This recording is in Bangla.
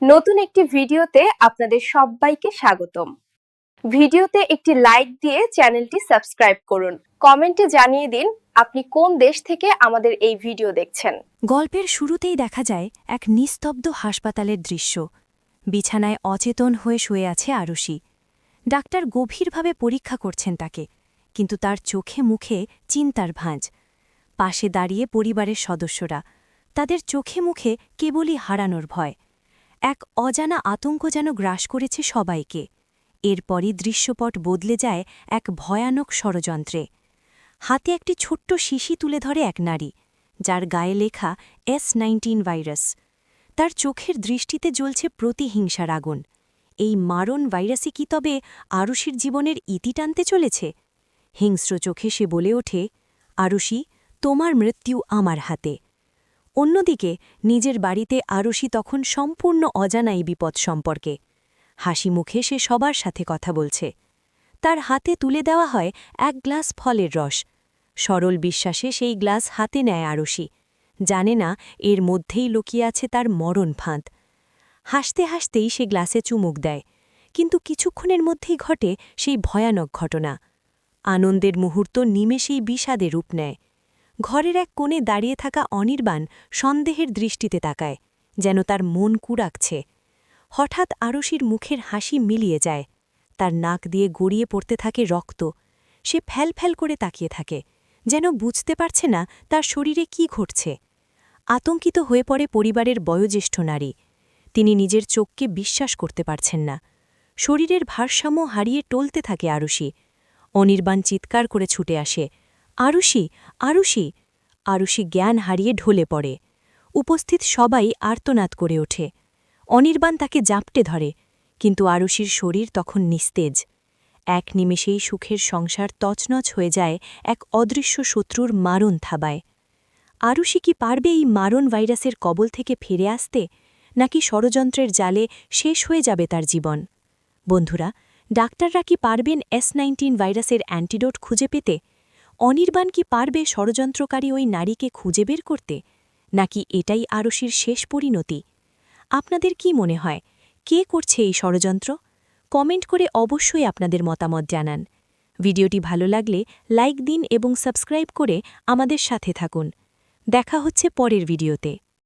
নতুন একটি ভিডিওতে আপনাদের সবাইকে স্বাগতম। ভিডিওতে একটি লাইক দিয়ে চ্যানেলটি সাবস্ক্রাইব করুন। কমেন্টে জানিয়ে দিন আপনি কোন দেশ থেকে আমাদের এই ভিডিও দেখছেন। গল্পের শুরুতেই দেখা যায় এক নিস্তব্ধ হাসপাতালের দৃশ্য। বিছানায় অচেতন হয়ে শুয়ে আছে আরুষি। ডাক্তার গভীরভাবে পরীক্ষা করছেন তাকে, কিন্তু তার চোখে মুখে চিন্তার ভাঁজ। পাশে দাঁড়িয়ে পরিবারের সদস্যরা, তাদের চোখে মুখে কেবলই হারানোর ভয়। এক অজানা আতঙ্ক যেন গ্রাস করেছে সবাইকে। এরপরই দৃশ্যপট বদলে যায় এক ভয়ানক ষড়যন্ত্রে। হাতে একটি ছোট্ট শিশি তুলে ধরে এক নারী, যার গায়ে লেখা S19 ভাইরাস। তার চোখের দৃষ্টিতে জ্বলছে প্রতিহিংসার আগুন। এই মারণ ভাইরাসই কি তবে আরুষির জীবনের ইতি টানতে চলেছে? হিংস্র চোখে সে বলে ওঠে, আরুষি, তোমার মৃত্যু আমার হাতে। অন্যদিকে নিজের বাড়িতে আরুষি তখন সম্পূর্ণ অজানা এই বিপদ সম্পর্কে। হাসি মুখে সে সবার সাথে কথা বলছে। তার হাতে তুলে দেওয়া হয় এক গ্লাস ফলের রস। সরল বিশ্বাসে সেই গ্লাস হাতে নেয় আরুষি, জানে না এর মধ্যেই লুকিয়ে আছে তার মরণ ফাঁদ। হাসতে হাসতেই সে গ্লাসে চুমুক দেয়, কিন্তু কিছুক্ষণের মধ্যেই ঘটে সেই ভয়ানক ঘটনা। আনন্দের মুহূর্ত নিমেষেই বিষাদে রূপ নেয়। ঘরের এক কোণে দাঁড়িয়ে থাকা অনির্বাণ সন্দেহের দৃষ্টিতে তাকায়, যেন তার মন কুড়াকছে। হঠাৎ আরুষির মুখের হাসি মিলিয়ে যায়, তার নাক দিয়ে গড়িয়ে পড়তে থাকে রক্ত। সে ফ্যাল করে তাকিয়ে থাকে, যেন বুঝতে পারছে না তার শরীরে কি ঘটছে। আতঙ্কিত হয়ে পড়ে পরিবারের বয়োজ্যেষ্ঠ নারী। তিনি নিজের চোখকে বিশ্বাস করতে পারছেন না। শরীরের ভারসাম্য হারিয়ে টলতে থাকে আরুষি। অনির্বাণ চিৎকার করে ছুটে আসে, আরুষি, আরুষি! আরুষি জ্ঞান হারিয়ে ঢলে পড়ে। উপস্থিত সবাই আর্তনাদ করে ওঠে। অনির্বাণ তাকে জাপটে ধরে, কিন্তু আরুষির শরীর তখন নিস্তেজ। এক নিমেষেই সুখের সংসার তছনছ হয়ে যায় এক অদৃশ্য শত্রুর মারণ থাবায়। আরুষি কি পারবে এই মারণ ভাইরাসের কবল থেকে ফিরে আসতে, নাকি ষড়যন্ত্রের জালে শেষ হয়ে যাবে তার জীবন? বন্ধুরা, ডাক্তাররা কি পারবেন S19 ভাইরাসের অ্যান্টিডোট খুঁজে পেতে? অনির্বাণ কি পারবে ষড়যন্ত্রকারী ওই নারীকে খুঁজে বের করতে, নাকি এটাই আরুষির শেষ পরিণতি? আপনাদের কি মনে হয়, কে করছে এই ষড়যন্ত্র? কমেন্ট করে অবশ্যই আপনাদের মতামত জানান। ভিডিওটি ভালো লাগলে লাইক দিন এবং সাবস্ক্রাইব করে আমাদের সাথে থাকুন। দেখা হচ্ছে পরের ভিডিওতে।